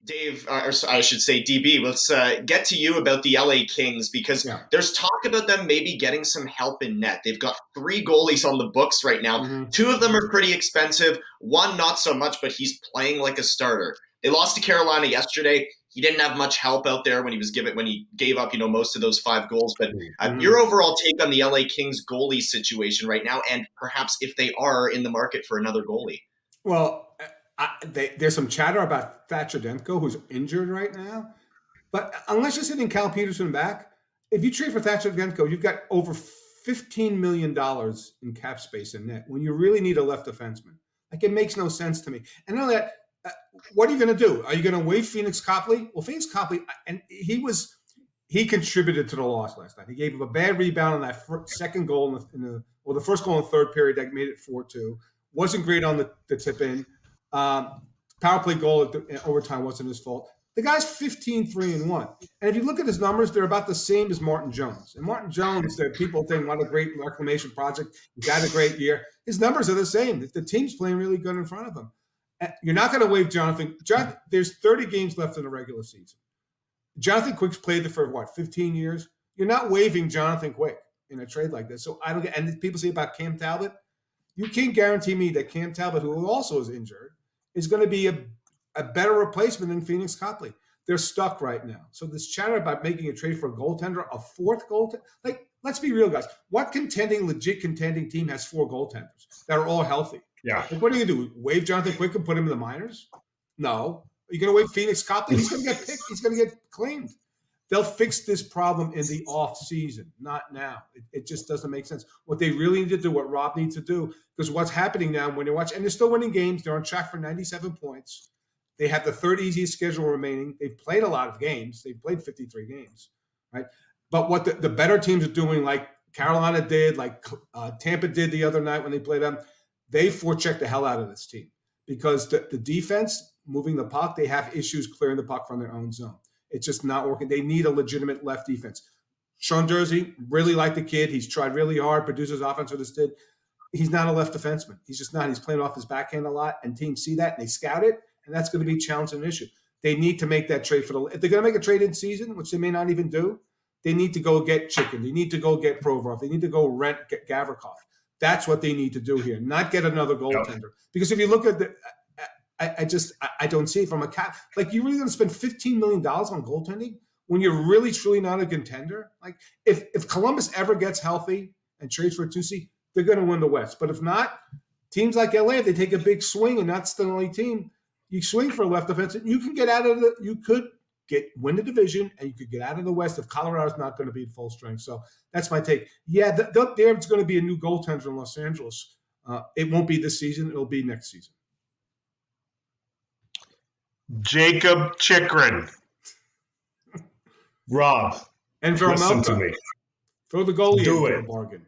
Dave, or I should say DB, let's get to you about the LA Kings because Yeah. there's talk about them maybe getting some help in net. They've got 3 goalies on the books right now. Mhm. 2 of them are pretty expensive. 1 not so much, but he's playing like a starter. They lost to Carolina yesterday. He didn't have much help out there when he gave up, most of those 5 goals. But your overall take on the LA Kings goalie situation right now, and perhaps if they are in the market for another goalie. Well, there's some chatter about Thatcher Demko, who's injured right now. But unless you're sitting Cal Peterson back, if you trade for Thatcher Demko, you've got over $15 million in cap space in net when you really need a left defenseman. Like, it makes no sense to me. And not only that, what are you going to do? Are you going to waive Pheonix Copley? Well, Pheonix Copley, and he contributed to the loss last night. He gave him a bad rebound on that second goal the first goal in the third period that made it 4-2. Wasn't great on the tip in. Power play goal in overtime wasn't his fault. The guy's 15-3-1. And if you look at his numbers, they're about the same as Martin Jones. And Martin Jones, that people think, what a great reclamation project. He's had a great year. His numbers are the same. The team's playing really good in front of him. You're not going to waive Jonathan. There's 30 games left in the regular season. Jonathan Quick's played there for, 15 years? You're not waiving Jonathan Quick in a trade like this. So I don't get – and people say about Cam Talbot, you can't guarantee me that Cam Talbot, who also is injured, is going to be a better replacement than Pheonix Copley. They're stuck right now. So this chatter about making a trade for a goaltender, a 4th goaltender, let's be real, guys. What legit contending team has 4 goaltenders that are all healthy? Yeah. What are you going to do? Waive Jonathan Quick and put him in the minors? No. Are you going to waive Pheonix Copley? He's going to get picked. He's going to get claimed. They'll fix this problem in the off season, not now. It just doesn't make sense. What they really need to do, what Rob needs to do, because what's happening now when they watch, and they're still winning games, they're on track for 97 points. They have the 3rd easiest schedule remaining. They've played a lot of games. They've played 53 games, right? But what the better teams are doing, like Carolina did, like Tampa did the other night when they played them, they forecheck the hell out of this team because the defense, moving the puck, they have issues clearing the puck from their own zone. It's just not working. They need a legitimate left defense. Sean Jersey, really like the kid. He's tried really hard, produces offense with his kid. He's not a left defenseman. He's just not. He's playing off his backhand a lot, and teams see that, and they scout it, and that's going to be a challenge and an issue. They need to make that trade if they're going to make a trade in season, which they may not even do, they need to go get Chychrun. They need to go get Provorov. They need to go rent Gavrikov. That's what they need to do here, not get another goaltender. Yep. Because if you look at I don't see it from a cap. Like, you're really going to spend $15 million on goaltending when you're really, truly not a contender? Like, if Columbus ever gets healthy and trades for a 2C, they're going to win the West. But if not, teams like LA, if they take a big swing and that's the only team, you swing for a left defense, you can get out of win the division, and you could get out of the West if Colorado's not going to be at full strength. So that's my take. Yeah, there's going to be a new goaltender in Los Angeles. It won't be this season. It'll be next season. Jacob Chychrun. Rob, and listen to me. Throw the goalie Do in it. For a bargain.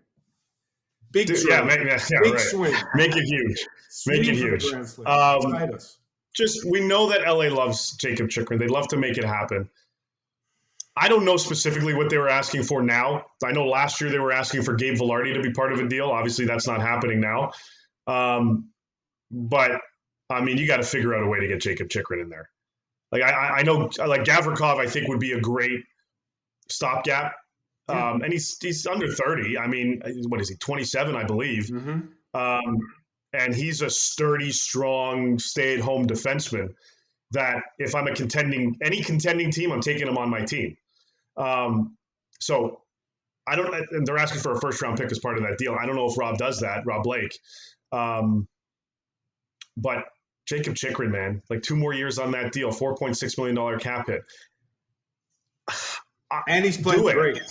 Big swing. Big swing. Make it huge. Make it huge. We know that LA loves Jacob Chychrun. They'd love to make it happen. I don't know specifically what they were asking for now. I know last year they were asking for Gabe Vilardi to be part of a deal. Obviously, that's not happening now. But I mean, you got to figure out a way to get Jacob Chychrun in there. Like, I know, like, Gavrikov, I think would be a great stopgap. And he's under 30. I mean, what is he? 27, I believe. Mm-hmm. And he's a sturdy, strong, stay-at-home defenseman that if I'm any contending team, I'm taking him on my team. So I don't, and they're asking for a first-round pick as part of that deal. I don't know if Rob does that, Rob Blake. But Jacob Chychrun, man, like 2 more years on that deal, $4.6 million cap hit. And he's playing great.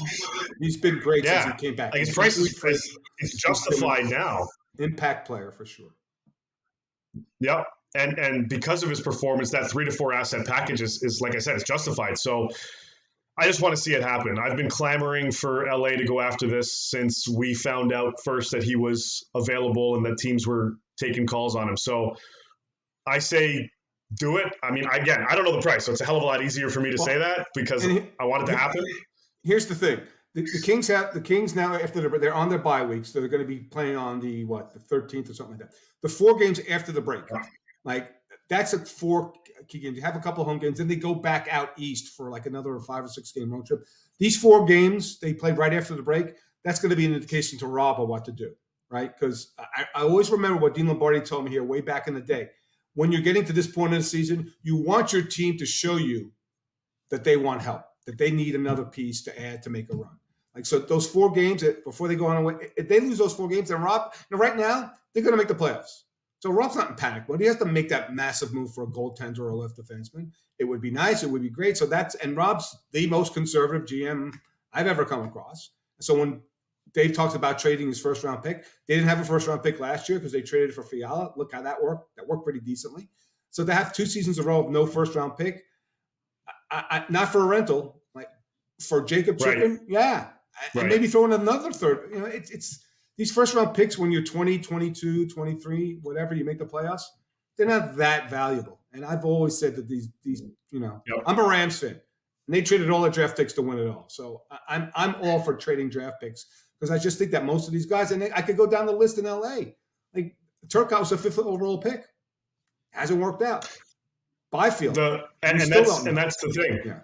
He's been great since he came back. Like, his price is justified now. Impact player for sure. Yep. And because of his performance, that 3 to 4 asset package is like I said, it's justified. So I just want to see it happen. I've been clamoring for LA to go after this since we found out first that he was available and that teams were taking calls on him. So I say do it. I mean, again, I don't know the price, so it's a hell of a lot easier for me to say that because I want it to happen. Here's the thing. The Kings now, after they're on their bye weeks, so they're going to be playing on the 13th or something like that. The 4 games after the break, like that's a 4 key games. You have a couple of home games, then they go back out east for like another 5 or 6 game road trip. These 4 games they played right after the break. That's going to be an indication to Rob of what to do, right? Because I always remember what Dean Lombardi told me here way back in the day. When you're getting to this point in the season, you want your team to show you that they want help, that they need another piece to add to make a run. Like, so those 4 games before they go on away, if they lose those 4 games, then Rob, right now, they're going to make the playoffs. So Rob's not in panic, but he has to make that massive move for a goaltender or a left defenseman. It would be nice. It would be great. So and Rob's the most conservative GM I've ever come across. So when Dave talks about trading his first round pick, they didn't have a first round pick last year because they traded for Fiala. Look how that worked. That worked pretty decently. So to have 2 seasons in a row of no first round pick, not for a rental, like for Jacob Chychrun, yeah. And maybe throw in another third. It's these first round picks when you're 20, 22, 23, whatever, you make the playoffs, they're not that valuable. And I've always said that these I'm a Rams fan, and they traded all their draft picks to win it all. So I'm all for trading draft picks because I just think that most of these guys, and I could go down the list in LA. Like Turcotte was a 5th overall pick. Hasn't worked out. Byfield. And that's the thing. Yeah.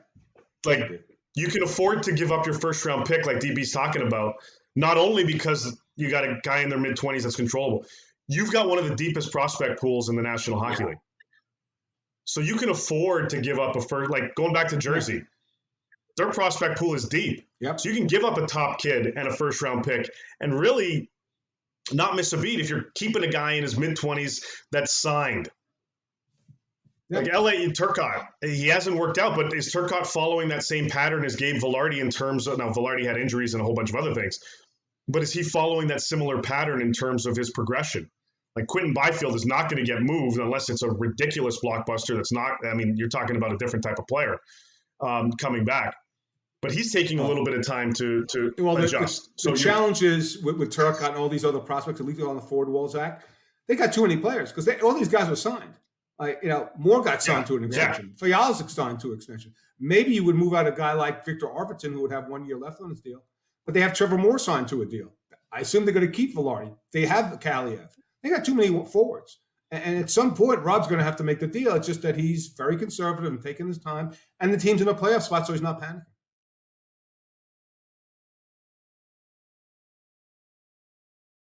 Like you can afford to give up your first round pick like DB's talking about, not only because you got a guy in their mid-20s that's controllable. You've got one of the deepest prospect pools in the National Hockey League. So you can afford to give up a first, like going back to Jersey, their prospect pool is deep. Yep. So you can give up a top kid and a first round pick and really not miss a beat if you're keeping a guy in his mid-20s that's signed. Like LA Turcotte, he hasn't worked out, but is Turcotte following that same pattern as Gabe Vilardi in terms of, now Vilardi had injuries and a whole bunch of other things, but is he following that similar pattern in terms of his progression? Like Quentin Byfield is not going to get moved unless it's a ridiculous blockbuster that's not, I mean, you're talking about a different type of player coming back. But he's taking a little bit of time to adjust. The challenge is with Turcotte and all these other prospects, at least on the forward wall, Zach, they got too many players because all these guys were signed. Like, Moore got signed to an extension. Fiala's signed to an extension. Maybe you would move out a guy like Victor Arvidsson, who would have 1 year left on his deal. But they have Trevor Moore signed to a deal. I assume they're going to keep Vilardi. They have Kaliev. They got too many forwards. And at some point, Rob's going to have to make the deal. It's just that he's very conservative and taking his time. And the team's in a playoff spot, so he's not panicking.